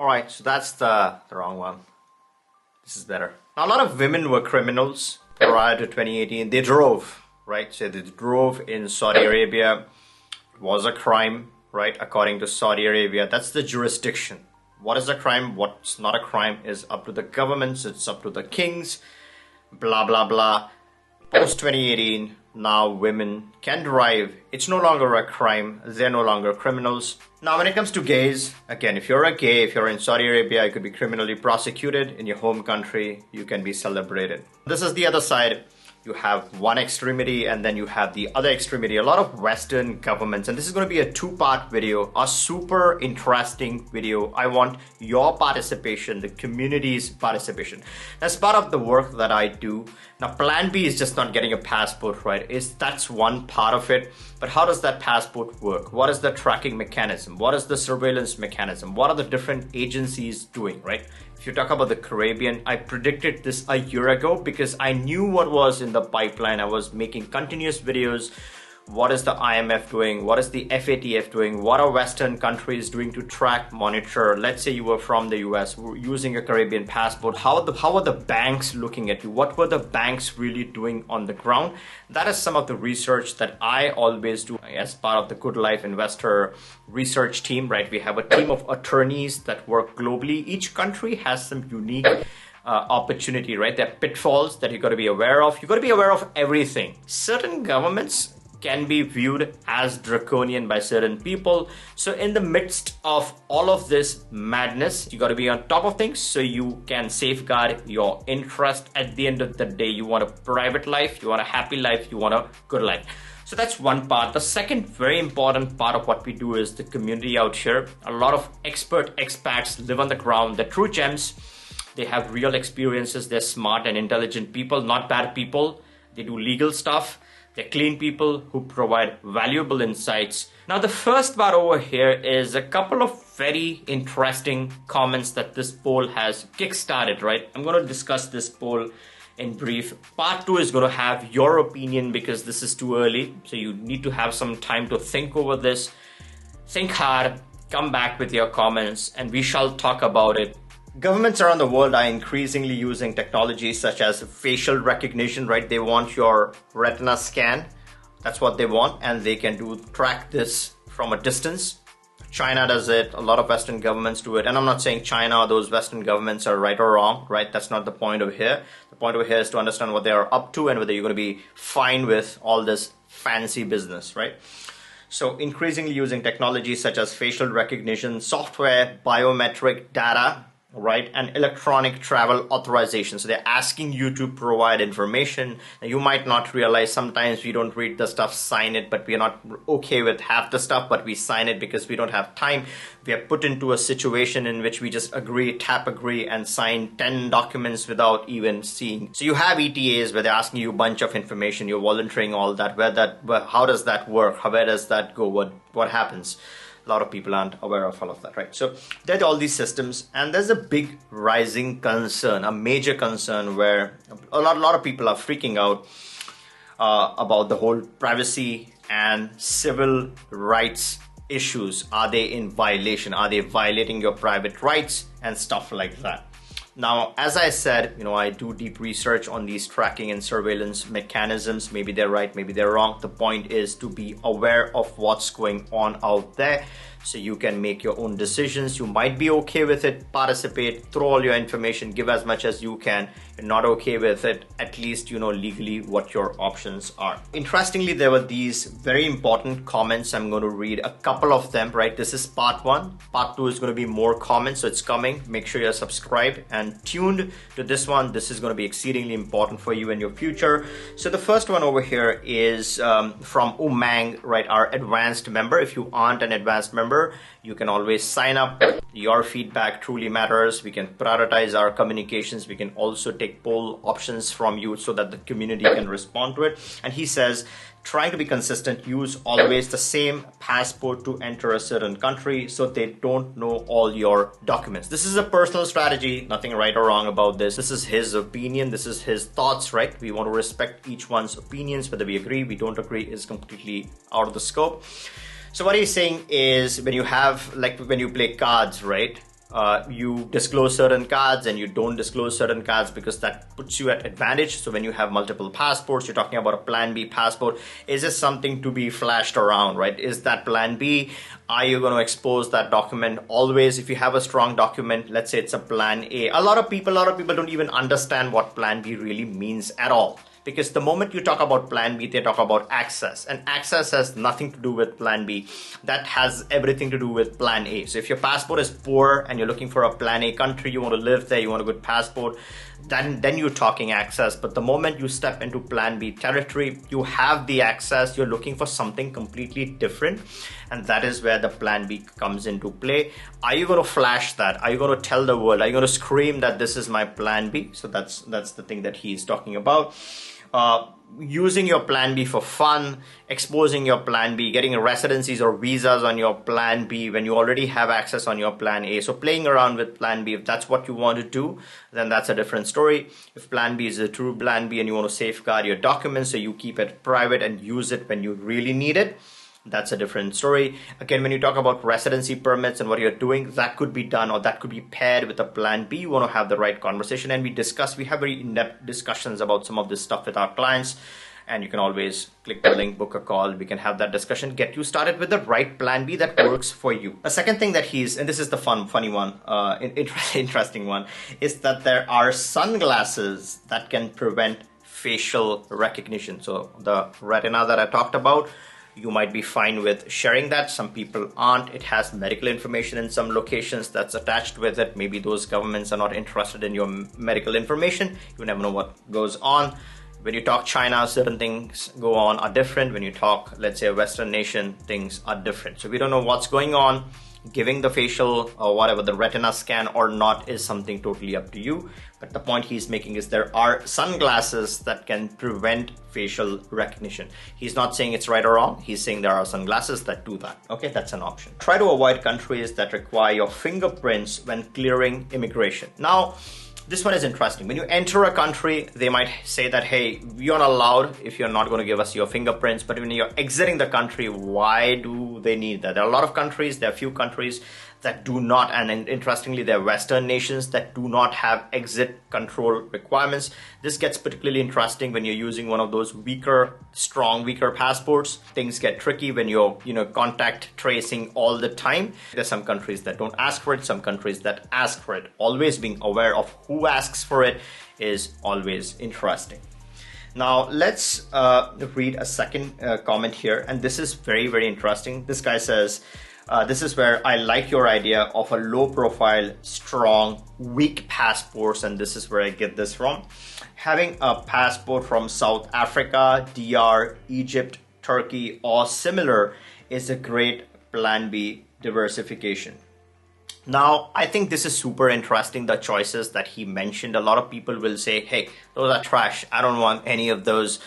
Alright, so that's the wrong one. This is better. Now, a lot of women were criminals prior to 2018. They drove, right? So they drove in Saudi Arabia. It was a crime, right? According to Saudi Arabia, that's the jurisdiction. What is a crime? What's not a crime is up to the governments. It's up to the kings, blah, blah, blah. Post 2018, now women can drive. It's no longer a crime. They're no longer criminals. Now, when it comes to gays, again, if you're a gay, if you're in Saudi Arabia, you could be criminally prosecuted. In your home country, you can be celebrated. This is the other side. You have one extremity and then you have the other extremity. A lot of Western governments, and this is going to be a two-part video, a super interesting video. I want your participation, the community's participation. That's part of the work that I do. Now, plan B is just not getting a passport, right? That's one part of it. But how does that passport work? What is the tracking mechanism? What is the surveillance mechanism? What are the different agencies doing, right? If you talk about the Caribbean, I predicted this a year ago because I knew what was in the pipeline. I was making continuous videos. What is the IMF doing? What is the FATF doing? What are Western countries doing to track, monitor? Let's say you were from the US using a Caribbean passport. How are the banks looking at you? What were the banks really doing on the ground? That is some of the research that I always do as part of the Goodlife Investor research team, right? We have a team of attorneys that work globally. Each country has some unique opportunity, right? There are pitfalls that you got to be aware of. You got to be aware of everything. Certain governments can be viewed as draconian by certain people. So in the midst of all of this madness, you got to be on top of things so you can safeguard your interest. At the end of the day, you want a private life, you want a happy life, you want a good life. So that's one part. The second very important part of what we do is the community out here. A lot of expert expats live on the ground. They're true gems. They have real experiences. They're smart and intelligent people, not bad people. They do legal stuff. They're clean people who provide valuable insights. Now, the first part over here is a couple of very interesting comments that this poll has kickstarted, right? I'm going to discuss this poll in brief. Part 2 is going to have your opinion because this is too early. So you need to have some time to think over this. Think hard, come back with your comments, and we shall talk about it. Governments around the world are increasingly using technologies such as facial recognition, right? They want your retina scan. That's what they want. And they can track this from a distance. China does it. A lot of Western governments do it. And I'm not saying China or those Western governments are right or wrong, right? That's not the point over here. The point over here is to understand what they are up to and whether you're going to be fine with all this fancy business, right? So increasingly using technologies such as facial recognition, software, biometric data, right, and electronic travel authorization. So they're asking you to provide information. Now, you might not realize sometimes we don't read the stuff, sign it, but we are not okay with half the stuff, but we sign it because we don't have time. We are put into a situation in which we just agree, tap agree, and sign 10 documents without even seeing. So you have ETAs where they're asking you a bunch of information. You're volunteering all that. How does that work? Where does that go? What happens? A lot of people aren't aware of all of that, right? So there's all these systems, and there's a big rising concern, a major concern where a lot of people are freaking out about the whole privacy and civil rights issues. Are they in violation? Are they violating your private rights and stuff like that? Now, as I said, I do deep research on these tracking and surveillance mechanisms. Maybe they're right, maybe they're wrong. The point is to be aware of what's going on out there so you can make your own decisions. You might be okay with it, participate, throw all your information, give as much as you can. You're not okay with it, at least you know legally what your options are. Interestingly, there were these very important comments. I'm going to read a couple of them, right? This is part 1. Part 2 is going to be more comments, so it's coming. Make sure you're subscribed and tuned to this one. This is going to be exceedingly important for you in your future. So the first one over here is from Umang, right? Our advanced member. If you aren't an advanced member, you can always sign up. Your feedback truly matters. We can prioritize our communications. We can also take poll options from you so that the community can respond to it. And he says, trying to be consistent, use always the same passport to enter a certain country so they don't know all your documents. This is a personal strategy, nothing right or wrong about this. This is his opinion, this is his thoughts, right? We want to respect each one's opinions, whether we agree, we don't agree is completely out of the scope. So what he's saying is when you play cards, right? you disclose certain cards and you don't disclose certain cards because that puts you at advantage. So when you have multiple passports, you're talking about a plan B passport. Is this something to be flashed around, right? Is that plan B? Are you going to expose that document? Always, if you have a strong document, let's say it's a plan A. A lot of people don't even understand what plan B really means at all. Because the moment you talk about plan B, they talk about access. And access has nothing to do with plan B. That has everything to do with plan A. So if your passport is poor and you're looking for a plan A country, you want to live there, you want a good passport, then you're talking access. But the moment you step into plan B territory, you have the access, you're looking for something completely different. And that is where the plan B comes into play. Are you going to flash that? Are you going to tell the world? Are you going to scream that this is my plan B? So that's the thing that he's talking about. Using your plan B for fun, exposing your plan B, getting residencies or visas on your plan B when you already have access on your plan A. So playing around with plan B, if that's what you want to do, then that's a different story. If plan B is a true plan B and you want to safeguard your documents so you keep it private and use it when you really need it, that's a different story. Again, when you talk about residency permits and what you're doing, that could be done or that could be paired with a plan B. You want to have the right conversation, and we have very in-depth discussions about some of this stuff with our clients. And you can always click the link, book a call. We can have that discussion, get you started with the right plan B that works for you. A second thing that and this is the funny one, interesting one, is that there are sunglasses that can prevent facial recognition. So the retina that I talked about, you might be fine with sharing that. Some people aren't. It has medical information in some locations that's attached with it. Maybe those governments are not interested in your medical information. You never know what goes on. When you talk China, certain things are different. When you talk, let's say, a Western nation, things are different. So we don't know what's going on. Giving the facial or whatever, the retina scan or not, is something totally up to you. But the point he's making is there are sunglasses that can prevent facial recognition. He's not saying it's right or wrong. He's saying there are sunglasses that do that. Okay, that's an option. Try to avoid countries that require your fingerprints when clearing immigration. Now, this one is interesting. When you enter a country, they might say that, hey, you're not allowed if you're not going to give us your fingerprints. But when you're exiting the country, why do they need that? There are a lot of countries, there are a few countries that do not, and interestingly, there are Western nations that do not have exit control requirements. This gets particularly interesting when you're using one of those weaker passports. Things get tricky when you're, contact tracing all the time. There's some countries that don't ask for it, some countries that ask for it. Always being aware of who asks for it is always interesting. Now, let's read a second comment here, and this is very, very interesting. This guy says, this is where I like your idea of a low profile, strong, weak passports, and this is where I get this from. Having a passport from South Africa, DR, Egypt, Turkey, or similar is a great plan B diversification. Now, I think this is super interesting, the choices that he mentioned. A lot of people will say, hey, those are trash. I don't want any of those.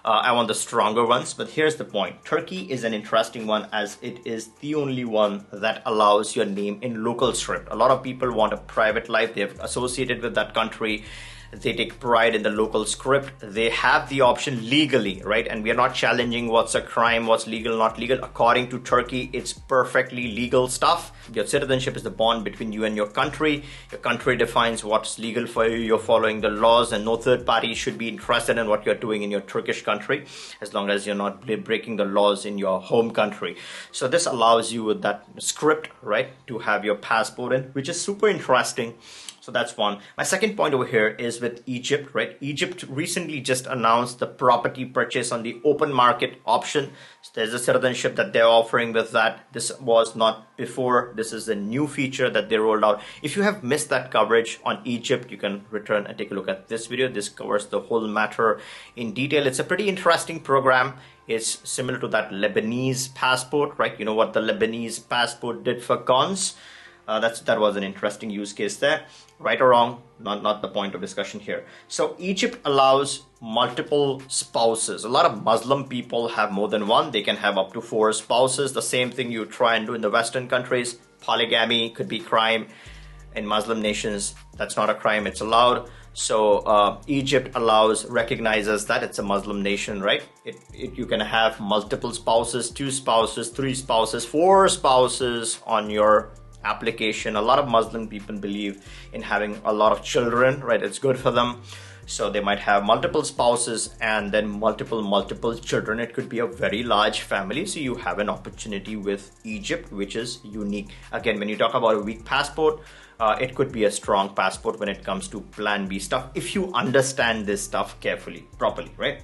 I want the stronger ones. But here's the point. Turkey is an interesting one as it is the only one that allows your name in local script. A lot of people want a private life. They've associated with that country. They take pride in the local script. They have the option legally, right? And we are not challenging what's a crime, what's legal, not legal. According to Turkey, it's perfectly legal stuff. Your citizenship is the bond between you and your country. Your country defines what's legal for you. You're following the laws, and no third party should be interested in what you're doing in your Turkish country, as long as you're not breaking the laws in your home country. So this allows you with that script, right, to have your passport in, which is super interesting. So that's one. My second point over here is with Egypt, right? Egypt recently just announced the property purchase on the open market option. So there's a citizenship that they're offering with that. This was not before. This is a new feature that they rolled out. If you have missed that coverage on Egypt, you can return and take a look at this video. This covers the whole matter in detail. It's a pretty interesting program. It's similar to that Lebanese passport, right? You know what the Lebanese passport did for cons? That was an interesting use case there. Right or wrong, not the point of discussion here. So Egypt allows multiple spouses. A lot of Muslim people have more than one. They can have up to 4 spouses. The same thing you try and do in the Western countries. Polygamy could be crime. In Muslim nations, that's not a crime. It's allowed. So Egypt recognizes that it's a Muslim nation, right? You can have multiple spouses, 2 spouses, 3 spouses, 4 spouses on your application. A lot of Muslim people believe in having a lot of children, right? It's good for them. So they might have multiple spouses and then multiple children. It could be a very large family. So you have an opportunity with Egypt, which is unique. Again, when you talk about a weak passport, it could be a strong passport when it comes to plan B stuff, if you understand this stuff properly, right?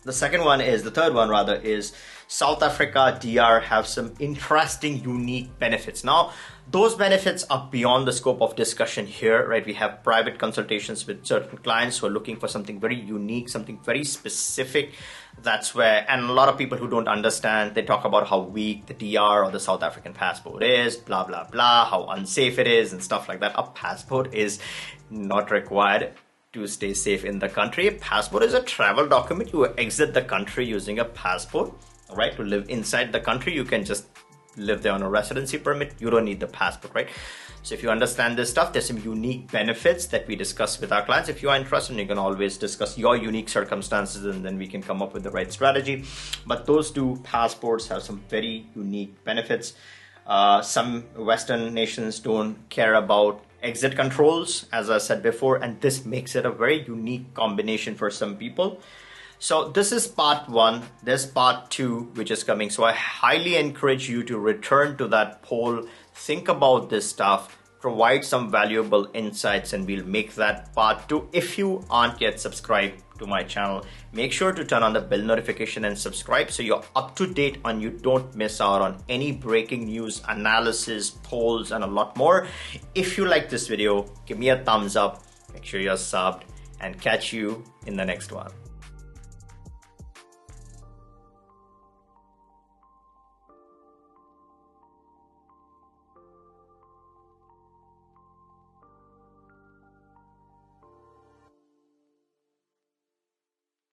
The third one rather, is South Africa, DR have some interesting, unique benefits. Now, those benefits are beyond the scope of discussion here, right? We have private consultations with certain clients who are looking for something very unique, something very specific. That's where, and a lot of people who don't understand, they talk about how weak the DR or the South African passport is, blah, blah, blah, how unsafe it is and stuff like that. A passport is not required to stay safe in the country. A passport is a travel document. You exit the country using a passport, right? To live inside the country, you can just live there on a residency permit. You don't need the passport, right? So if you understand this stuff, there's some unique benefits that we discuss with our clients. If you are interested, you can always discuss your unique circumstances and then we can come up with the right strategy. But those two passports have some very unique benefits. Some Western nations don't care about exit controls, as I said before, and this makes it a very unique combination for some people. So this is part one. There's part two, which is coming. So I highly encourage you to return to that poll, think about this stuff, provide some valuable insights, and we'll make that part two. If you aren't yet subscribed to my channel, make sure to turn on the bell notification and subscribe so you're up to date and you don't miss out on any breaking news, analysis, polls, and a lot more. If you like this video, give me a thumbs up, make sure you're subbed, and catch you in the next one.